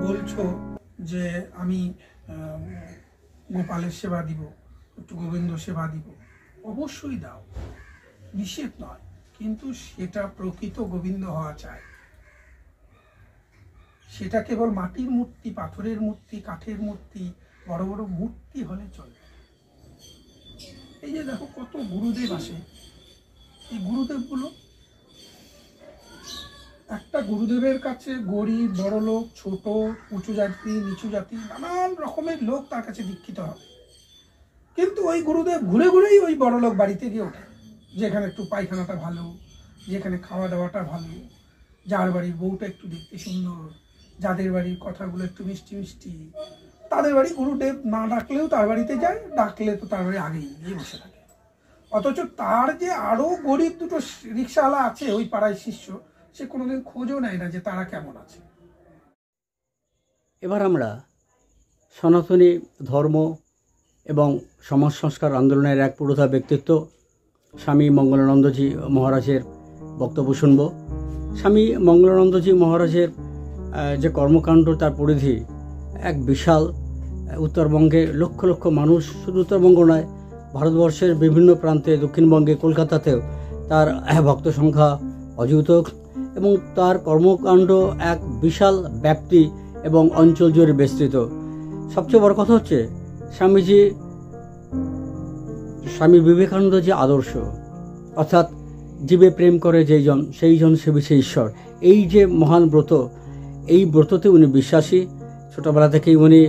বলছো যে আমি গোপালের সেবা দিব, একটু গোবিন্দ সেবা দিব, অবশ্যই দাও, নিষেধ নয়, কিন্তু সেটা প্রকৃত গোবিন্দ হওয়া চাই। সেটা কেবল মাটির মূর্তি, পাথরের মূর্তি, কাঠের মূর্তি, বড় বড় মূর্তি হলে চলবে। এই যে দেখো কত গুরুদেব আসে, এই গুরুদেবগুলো একটা গুরুদেবের কাছে গরিব, বড় লোক, ছোট, উঁচু জাতি, নিচু জাতি, নানান রকমের লোক তার কাছে দীক্ষিত হবে। কিন্তু ওই গুরুদেব ঘুরে ঘুরেই ওই বড় লোক বাড়িতে গিয়ে ওঠে, যেখানে একটু পায়খানাটা ভালো, যেখানে খাওয়া দাওয়াটা ভালো, যার বাড়ির বউটা একটু দেখতে সুন্দর, যাদের বাড়ির কথাগুলো একটু মিষ্টি মিষ্টি, তাদের বাড়ি গুরুদেব না ডাকলেও তার বাড়িতে যায়, ডাকলে তো তার বাড়ি আগেই গিয়ে বসে থাকে। অথচ তার যে আরো গরিব দুটো রিক্সাওয়ালা আছে ওই পাড়ায় শিষ্য, সে কোনোদিন খোঁজও নেয় না যে তারা কেমন আছে। এবার আমরা সনাতনী ধর্ম এবং সমাজ সংস্কার আন্দোলনের এক পুরোধা ব্যক্তিত্ব স্বামী মঙ্গলানন্দজি মহারাজের বক্তব্য শুনব। স্বামী মঙ্গলানন্দজি মহারাজের যে কর্মকাণ্ড, তার পরিধি এক বিশাল। উত্তরবঙ্গে লক্ষ লক্ষ মানুষ, শুধু উত্তরবঙ্গ নয়, ভারতবর্ষের বিভিন্ন প্রান্তে, দক্ষিণবঙ্গে, কলকাতাতেও তার ভক্ত সংখ্যা অযৌতক, এবং তার কর্মকাণ্ড এক বিশাল ব্যাপ্তি এবং অঞ্চল জুড়ে বিস্তৃত। সবচেয়ে বড় কথা হচ্ছে স্বামী বিবেকানন্দ যে আদর্শ, অর্থাৎ জীবে প্রেম করে যেইজন সেইজন সেবিছে ঈশ্বর, এই যে মহান ব্রত, এই ব্রততে উনি বিশ্বাসী। ছোটবেলা থেকেই উনি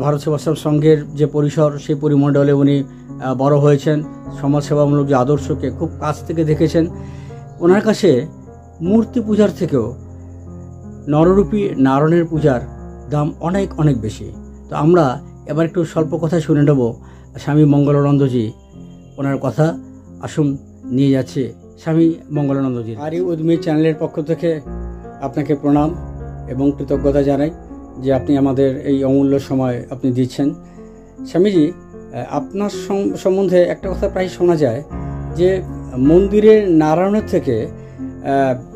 ভারত সেবাশ্রম সংঘের যে পরিসর, সেই পরিমণ্ডলে উনি বড় হয়েছেন। সমাজসেবামূলক যে আদর্শকে খুব কাছ থেকে দেখেছেন। ওনার কাছে মূর্তি পূজার থেকেও নররূপী নারায়ণের পূজার দাম অনেক অনেক বেশি। তো আমরা এবার একটু স্বল্প কথা শুনে নেব স্বামী মঙ্গলানন্দজি, ওনার কথা। আসুন, নিয়ে যাচ্ছে স্বামী মঙ্গলানন্দজি। আর এই উদ্যমী চ্যানেলের পক্ষ থেকে আপনাকে প্রণাম এবং কৃতজ্ঞতা জানাই যে আপনি আমাদের এই অমূল্য সময় আপনি দিচ্ছেন। স্বামীজি, আপনার সম্বন্ধে একটা কথা প্রায় শোনা যায় যে মন্দিরের নারায়ণের থেকে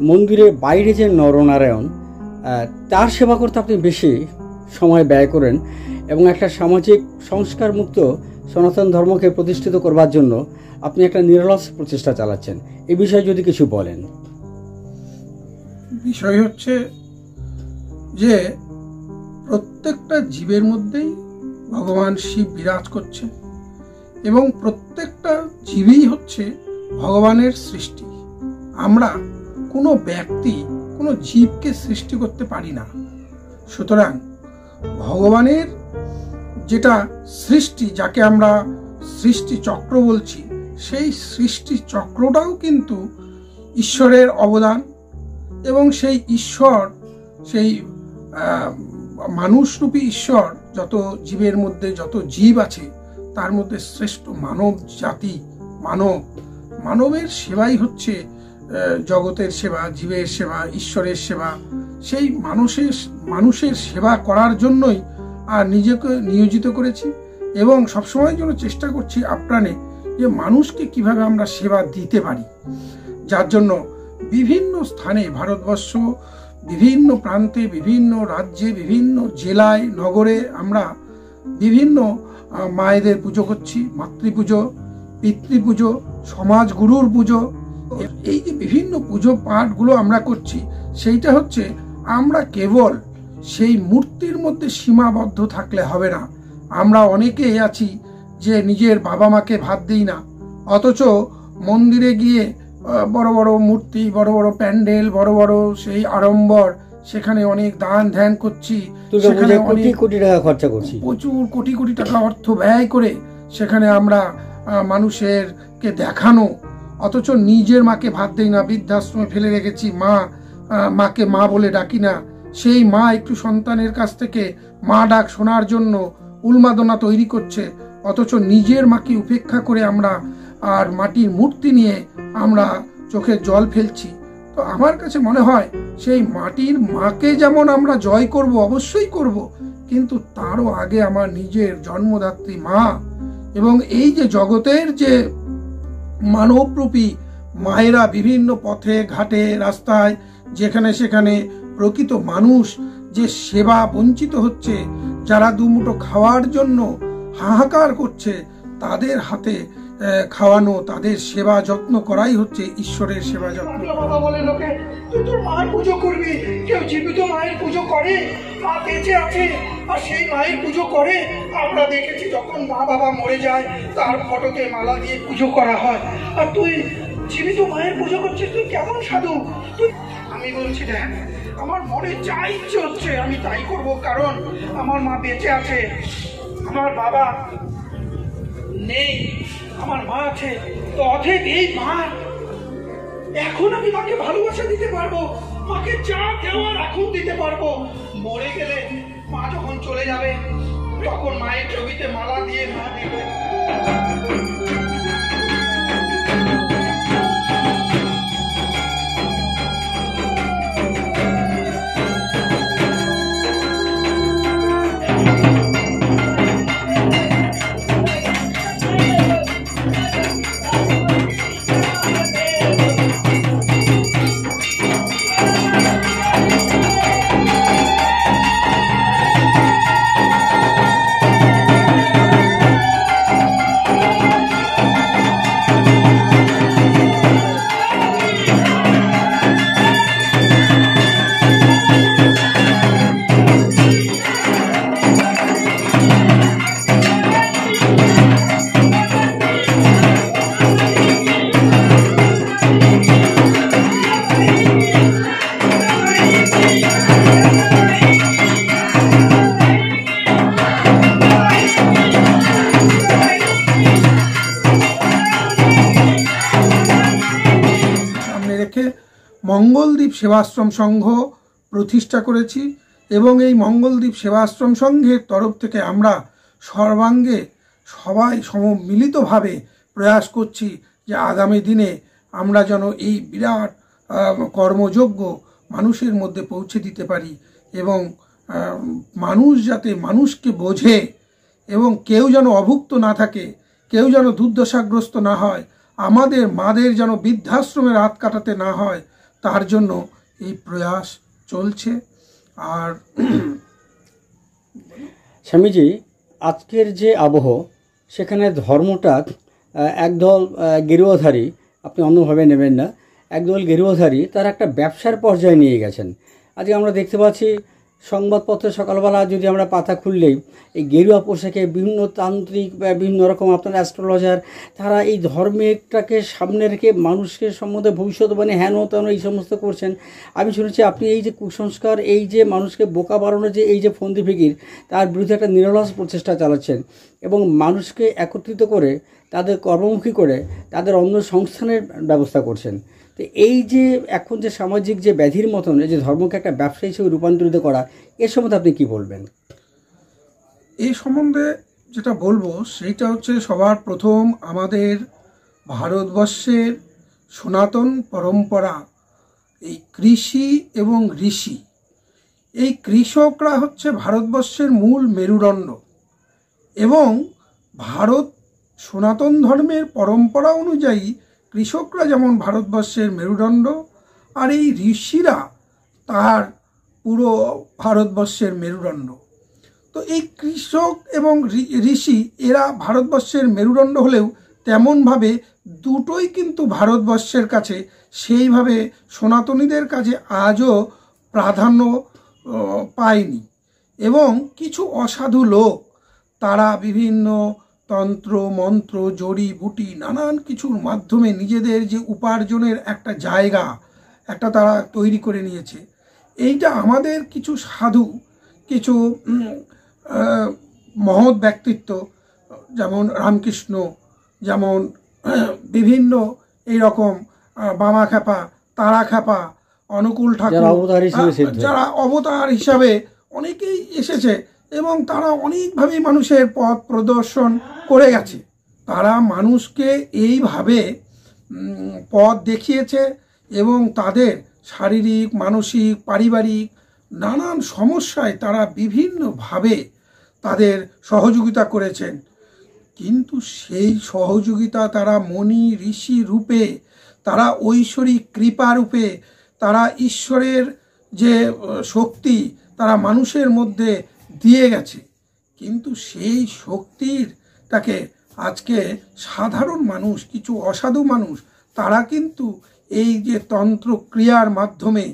মন্দিরের বাইরে যে নরনারায়ণ, তার সেবা করতে আপনি বেশি সময় ব্যয় করেন, এবং একটা সামাজিক সংস্কার মুক্ত সনাতন ধর্মকে প্রতিষ্ঠিত করবার জন্য আপনি একটা নিরলস প্রচেষ্টা চালাচ্ছেন। এই বিষয়ে যদি কিছু বলেন। বিষয় হচ্ছে যে প্রত্যেকটা জীবের মধ্যেই ভগবান শিব বিরাজ করছে, এবং প্রত্যেকটা জীবই হচ্ছে ভগবানের সৃষ্টি। আমরা কোনো ব্যক্তি, কোনো জীবকে সৃষ্টি করতে পারি না। সুতরাং ভগবানের যেটা সৃষ্টি, যাকে আমরা সৃষ্টি চক্র বলছি, সেই সৃষ্টি চক্রটাও কিন্তু ঈশ্বরের অবদান। এবং সেই ঈশ্বর, সেই মানুষরূপী ঈশ্বর, যত জীবের মধ্যে যত জীব আছে তার মধ্যে শ্রেষ্ঠ মানব জাতি, মানবের সেবাই হচ্ছে জগতের সেবা, জীবের সেবা, ঈশ্বরের সেবা। সেই মানুষের সেবা করার জন্যই আর নিজেকে নিয়োজিত করেছি, এবং সবসময় জন্য চেষ্টা করছি আপ্রাণে যে মানুষকে কিভাবে আমরা সেবা দিতে পারি। যার জন্য বিভিন্ন স্থানে, ভারতবর্ষ বিভিন্ন প্রান্তে, বিভিন্ন রাজ্যে, বিভিন্ন জেলায়, নগরে আমরা বিভিন্ন মায়েদের পুজো করছি। মাতৃপুজো, পিতৃপুজো, সমাজগুরুর পুজো, এই যে বিভিন্ন পুজো পাঠগুলো আমরা করছি, সেইটা হচ্ছে আমরা কেবল সেই মূর্তির মধ্যে সীমাবদ্ধ থাকলে হবে না। আমরা অনেকেই আছি যে নিজের বাবা মাকে ভাত দিই না, অথচ মন্দিরে গিয়ে বড় বড় মূর্তি, বড় বড় প্যান্ডেল, বড় বড় সেই আড়ম্বর, সেখানে অনেক দান ধ্যান করছি, সেখানে কোটি কোটি টাকা খরচা করছি, প্রচুর কোটি কোটি টাকা অর্থ ব্যয় করে সেখানে আমরা মানুষেরকে দেখানো, অথচ নিজের মাকে ভাত দেই না, বৃদ্ধাশ্রমে ফেলে রেখেছি, মাকে মা বলে ডাকি না। সেই মা একটু সন্তানের কাছ থেকে মা ডাক শোনার জন্য উন্মাদনা তৈরি করছে, অথচ নিজের মাকে উপেক্ষা করে আমরা আর মাটির মূর্তি নিয়ে আমরা চোখে জল ফেলছি। তো আমার কাছে মনে হয় সেই মাটির মাকে যেমন আমরা জয় করব, অবশ্যই করব, কিন্তু তারও আগে আমার নিজের জন্মদাত্রী মা এবং এই যে জগতের যে মানবরূপী মায়েরা বিভিন্ন পথে ঘাটে রাস্তায় যেখানে সেখানে প্রকৃত মানুষ যে সেবা বঞ্চিত হচ্ছে, যারা দুমুঠো খাওয়ার জন্য হাহাকার করছে, তাদের হাতে খাওয়ানো, তাদের সেবা যত্ন করাই হচ্ছে ঈশ্বরের সেবা যত্ন। বাবা বলে লোকে তুই তোর মায়ের পুজো করবি, কেউ জীবিত মায়ের পুজো করে, মা বেঁচে আছে আর সেই মায়ের পুজো করে। আমরা দেখেছি যখন মা বাবা মরে যায় তার ফটোতে মালা দিয়ে পুজো করা হয়, আর তুই জীবিত মায়ের পুজো করছিস, তুই কেমন সাধু তুই? আমি বলছি দেখ, আমার মনে যা ইচ্ছে হচ্ছে আমি তাই করব, কারণ আমার মা বেঁচে আছে, আমার বাবা নেই, আমার মা আছে। তো অতএব এই মা, এখন আমি মাকে ভালোবাসা দিতে পারবো, মাকে যা দেওয়ার এখন দিতে পারবো। মরে গেলে মা যখন চলে যাবে তখন মায়ের ছবিতে মালা দিয়ে মা দিবে। মঙ্গলদ্বীপ সেবাশ্রম সংঘ প্রতিষ্ঠা করেছি এবং এই মঙ্গলদ্বীপ সেবাশ্রম সংঘের তরফ থেকে আমরা সর্বাঙ্গে সবাই মিলিতভাবে প্রয়াস করছি যে আগামী দিনে আমরা যেন এই বিরাট কর্মযজ্ঞ মানুষের মধ্যে পৌঁছে দিতে পারি এবং মানুষ যাতে মানুষকে বোঝে এবং কেউ যেন অভুক্ত না থাকে, কেউ যেন দুর্দশাগ্রস্ত না হয়, আমাদের মাদের যেন বৃদ্ধাশ্রমে রাত কাটাতে না হয়, তার জন্য এই প্রয়াস চলছে। আর স্বামীজি, আজকের যে আবহ, সেখানে ধর্মটা একদল গেরুয়াধারী, আপনি অন্যভাবে নেবেন না, একদল গেরুয়াধারী তারা একটা ব্যবসার পর্যায়ে নিয়ে গেছেন। আজকে আমরা দেখতে পাচ্ছি সংবাদপত্রে সকালবেলা যদি আমরা পাতা খুললেই এই গেরুয়া পোশাকে বিভিন্ন তান্ত্রিক বা বিভিন্ন রকম আপনার অ্যাস্ট্রোলজার, তারা এই ধর্মেরটাকে সামনে রেখে মানুষকে সম্বন্ধে ভবিষ্যৎবাণী হেন তেন এই সমস্ত করছেন। আমি শুনেছি আপনি এই যে কুসংস্কার, এই যে মানুষকে বোকা বানানোর যে এই যে ফন্দি ফিকির, তার বিরুদ্ধে একটা নিরলস প্রচেষ্টা চালাচ্ছেন এবং মানুষকে একত্রিত করে তাদের কর্মমুখী করে তাদের অন্য সংস্থানের ব্যবস্থা করছেন। তো এই যে এখন যে সামাজিক যে ব্যাধির মতন এই যে ধর্মকে একটা ব্যবসা হিসেবে রূপান্তরিত করা, এর সম্বন্ধে আপনি কি বলবেন? এই সম্বন্ধে যেটা বলবো সেইটা হচ্ছে, সবার প্রথম আমাদের ভারতবর্ষের সনাতন পরম্পরা, এই কৃষি এবং ঋষি, এই কৃষকরা হচ্ছে ভারতবর্ষের মূল মেরুদণ্ড এবং ভারত সনাতন ধর্মের পরম্পরা অনুযায়ী কৃষকরা যেমন ভারতবর্ষের মেরুদণ্ড, আর এই ঋষিরা তার পুরো ভারতবর্ষের মেরুদণ্ড। তো এই কৃষক এবং ঋষি এরা ভারতবর্ষের মেরুদণ্ড হলেও তেমনভাবে দুটোই কিন্তু ভারতবর্ষের কাছে সেইভাবে সনাতনীদের কাছে আজও প্রাধান্য পায়নি এবং কিছু অসাধু লোক তারা বিভিন্ন তন্ত্র মন্ত্র জড়িবুটি নানান কিছুর মাধ্যমে নিজেদের যে উপার্জনের একটা জায়গা একটা তারা তৈরি করে নিয়েছে। এইটা আমাদের কিছু সাধু, কিছু মহৎ ব্যক্তিত্ব যেমন রামকৃষ্ণ, যেমন বিভিন্ন এইরকম বামা খ্যাপা, তারা খ্যাপা, অনুকূল ঠাকুর, যারা অবতার হিসাবে অনেকেই এসেছে এবং তারা অনেকভাবেই মানুষের পথ প্রদর্শন করে গেছে। তারা মানুষকে এইভাবে পথ দেখিয়েছে এবং তাদের শারীরিক, মানসিক, পারিবারিক নানান সমস্যায় তারা বিভিন্নভাবে তাদের সহযোগিতা করেছেন। কিন্তু সেই সহযোগিতা তারা মণি ঋষি রূপে, তারা ঐশ্বরিক কৃপা রূপে, তারা ঈশ্বরের যে শক্তি তারা মানুষের মধ্যে দিয়ে গেছে, কিন্তু সেই শক্তিটাকে আজকে সাধারণ মানুষ, কিছু অসাধু মানুষ, তারা কিন্তু এই যে তন্ত্র ক্রিয়ার মাধ্যমে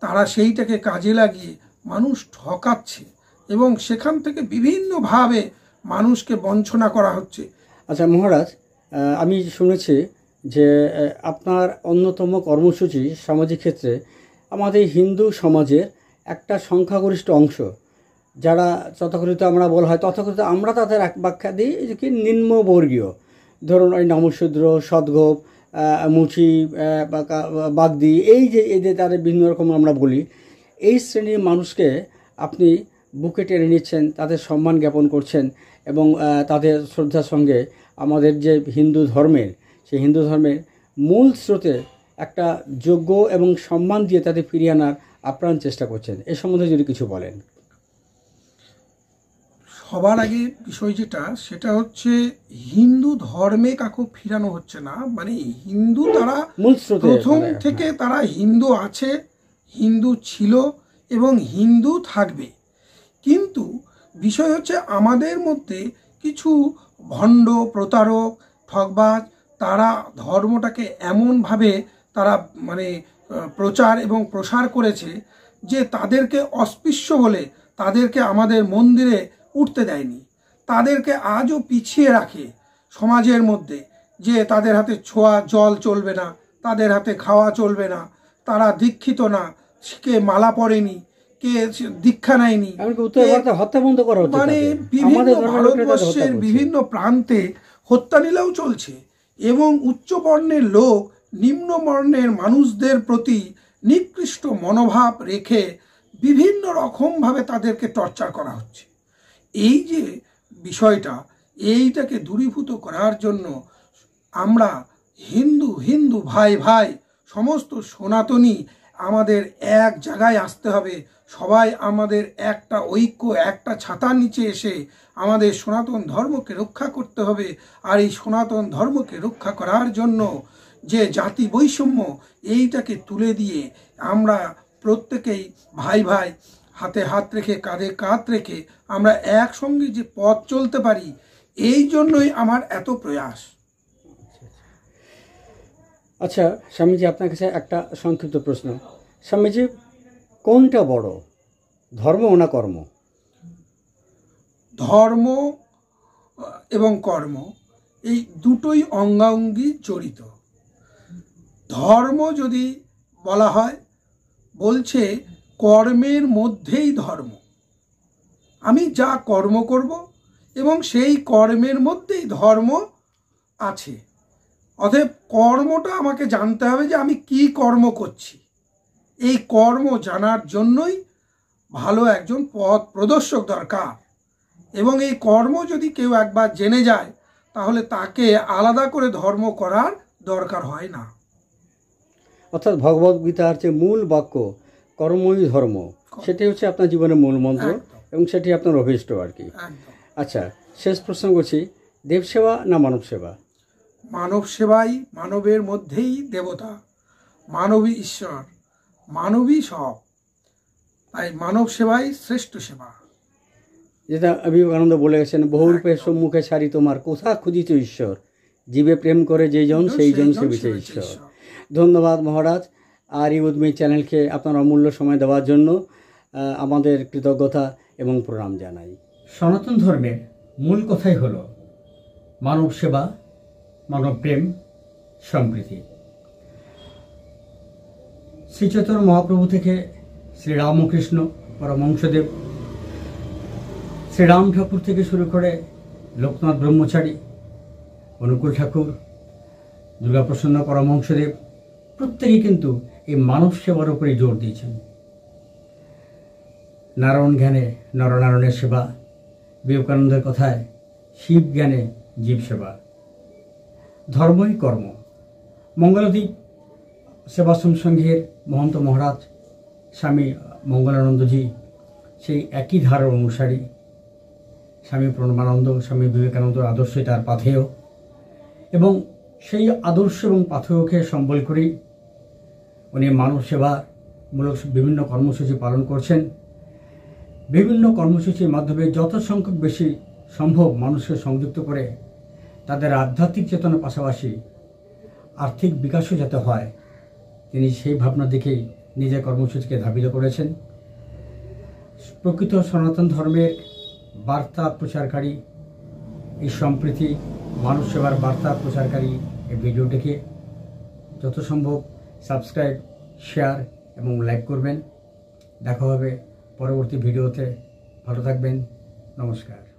তারা সেইটাকে কাজে লাগিয়ে মানুষ ঠকাচ্ছে এবং সেখান থেকে বিভিন্নভাবে মানুষকে বঞ্চনা করা হচ্ছে। আচ্ছা মহারাজ, আমি শুনেছি যে আপনার অন্যতম কর্মসূচি সামাজিক ক্ষেত্রে আমাদের হিন্দু সমাজের একটা সংখ্যাগরিষ্ঠ অংশ, যারা তথাকথিত আমরা বলা হয়, তথাকথিত আমরা তাদের এক ব্যাখ্যা দিই যে কি নিম্নবর্গীয়, ধরুন ওই নমশূদ্র, সদ্গোপ, মুচি, বাগদি, এই যে এদের তাদের বিভিন্ন রকম আমরা বলি, এই শ্রেণীর মানুষকে আপনি বুকে টেনে নিচ্ছেন, তাদের সম্মান জ্ঞাপন করছেন এবং তাদের শ্রদ্ধার সঙ্গে আমাদের যে হিন্দু ধর্মের, সেই হিন্দু ধর্মের মূল স্রোতে একটা যোগ্য এবং সম্মান দিয়ে তাদের ফিরিয়ে আনার আপ্রাণ চেষ্টা করছেন। এ সম্বন্ধে যদি কিছু বলেন। সবার আগে বিষয় যেটা, সেটা হচ্ছে হিন্দু ধর্মে কাকু ফিরানো হচ্ছে না, মানে হিন্দু তারা মূল স্রোতে প্রথম থেকে তারা হিন্দু আছে, হিন্দু ছিল এবং হিন্দু থাকবে। কিন্তু বিষয় হচ্ছে আমাদের মধ্যে কিছু ভণ্ড, প্রতারক, ঠকবাজ, তারা ধর্মটাকে এমনভাবে তারা মানে প্রচার এবং প্রসার করেছে যে তাদেরকে অস্পৃশ্য বলে তাদেরকে আমাদের মন্দিরে উঠতে দেয়নি, তাদেরকে আজও পিছিয়ে রাখে সমাজের মধ্যে, যে তাদের হাতে ছোঁয়া জল চলবে না, তাদের হাতে খাওয়া চলবে না, তারা দীক্ষিত না, কে মালা পরেনি, কে দীক্ষা নেয়নি, মানে বিভিন্ন ভারতবর্ষের বিভিন্ন প্রান্তে হত্যালীলাও চলছে এবং উচ্চবর্ণের লোক নিম্ন বর্ণের মানুষদের প্রতি নিকৃষ্ট মনোভাব রেখে বিভিন্ন রকমভাবে তাদেরকে টর্চার করা হচ্ছে। এই যে বিষয়টা, এইটাকে দূরীভূত করার জন্য আমরা হিন্দু ভাই ভাই সমস্ত সনাতনী আমাদের এক জায়গায় আসতে হবে, সবাই আমাদের একটা ঐক্য, একটা ছাতার নিচে এসে আমাদের সনাতন ধর্মকে রক্ষা করতে হবে। আর এই সনাতন ধর্মকে রক্ষা করার জন্য যে জাতি বৈষম্য, এইটাকে তুলে দিয়ে আমরা প্রত্যেকেই ভাই ভাই হাতে হাত রেখে, কাঁধে কাঁধ রেখে আমরা একসঙ্গে যে পথ চলতে পারি, এই জন্যই আমার এত প্রয়াস। আচ্ছা স্বামীজি, আপনার কাছে একটা সংক্ষিপ্ত প্রশ্ন। স্বামীজি, কোনটা বড়, ধর্ম না কর্ম? ধর্ম এবং কর্ম এই দুটোই অঙ্গাঙ্গি জড়িত। ধর্ম যদি বলা হয়, বলছে কর্মের মধ্যেই ধর্ম, আমি যা কর্ম করব এবং সেই কর্মের মধ্যেই ধর্ম আছে। অতএব কর্মটা আমাকে জানতে হবে যে আমি কি কর্ম করছি। এই কর্ম জানার জন্যই ভালো একজন পথ প্রদর্শক দরকার, এবং এই কর্ম যদি কেউ একবার জেনে যায় তাহলে তাকে আলাদা করে ধর্ম করার দরকার হয় না। অর্থাৎ ভগবদ্গীতার যে মূল বাক্য কর্মই ধর্ম, সেটি হচ্ছে আপনার জীবনের মূল মন্ত্র এবং সেটি আপনার অভীষ্ট আর কি। আচ্ছা, শেষ প্রশ্ন করছি, দেবসেবা না মানব সেবা? মানব সেবাই মানবের মধ্যেই দেবতা, মানবী ঈশ্বর, মানবী সব, তাই মানব সেবাই শ্রেষ্ঠ সেবা। যেটা বিবেকানন্দ বলে গেছেন, বহুরূপের সম্মুখে ছাড়ি তোমার, কোথা খুঁজিত ঈশ্বর, জীবে প্রেম করে যেই জন সেই জন সেবিছে ঈশ্বর। ধন্যবাদ মহারাজ, আর এই উদ্যমী চ্যানেলকে আপনার অমূল্য সময় দেওয়ার জন্য আমাদের কৃতজ্ঞতা এবং প্রণাম জানাই। সনাতন ধর্মের মূল কথাই হল মানব সেবা, মানব প্রেম, সম্প্রীতি। শ্রী চৈতন্য মহাপ্রভু থেকে শ্রীরামকৃষ্ণ পরমহংসদেব, শ্রীরাম ঠাকুর থেকে শুরু করে লোকনাথ ব্রহ্মচারী, অনুকূল ঠাকুর, দুর্গাপ্রসন্ন পরমহংসদেব, প্রত্যেকেই কিন্তু এই মানব সেবার উপরে জোর দিয়েছেন। নারায়ণ জ্ঞানে নরনারায়ণের সেবা, বিবেকানন্দের কথায় শিব জ্ঞানে জীব সেবা, ধর্মই কর্ম। মঙ্গলদ্বীপ সেবাশ্রম সংঘের মহন্ত মহারাজ স্বামী মঙ্গলানন্দজি সেই একই ধারার অনুসারী। স্বামী প্রণবানন্দ, স্বামী বিবেকানন্দর আদর্শই তার পাথেয়, এবং সেই আদর্শ এবং পাথেয়কে সম্বল করেই উনি মানব সেবামূলক বিভিন্ন কর্মসূচি পালন করছেন। বিভিন্ন কর্মসূচির মাধ্যমে যত সংখ্যক বেশি সম্ভব মানুষকে সংযুক্ত করে তাদের আধ্যাত্মিক চেতনার পাশাপাশি আর্থিক বিকাশও যাতে হয়, তিনি সেই ভাবনা দেখেই নিজের কর্মসূচিকে ধাবিত করেছেন। প্রকৃত সনাতন ধর্মের বার্তা প্রচারকারী, এই সম্প্রীতি মানব সেবার বার্তা প্রচারকারী এই ভিডিওটিকে যত সম্ভব সাবস্ক্রাইব, শেয়ার এবং লাইক করবেন। দেখা হবে পরবর্তী ভিডিওতে। ভালো থাকবেন। নমস্কার।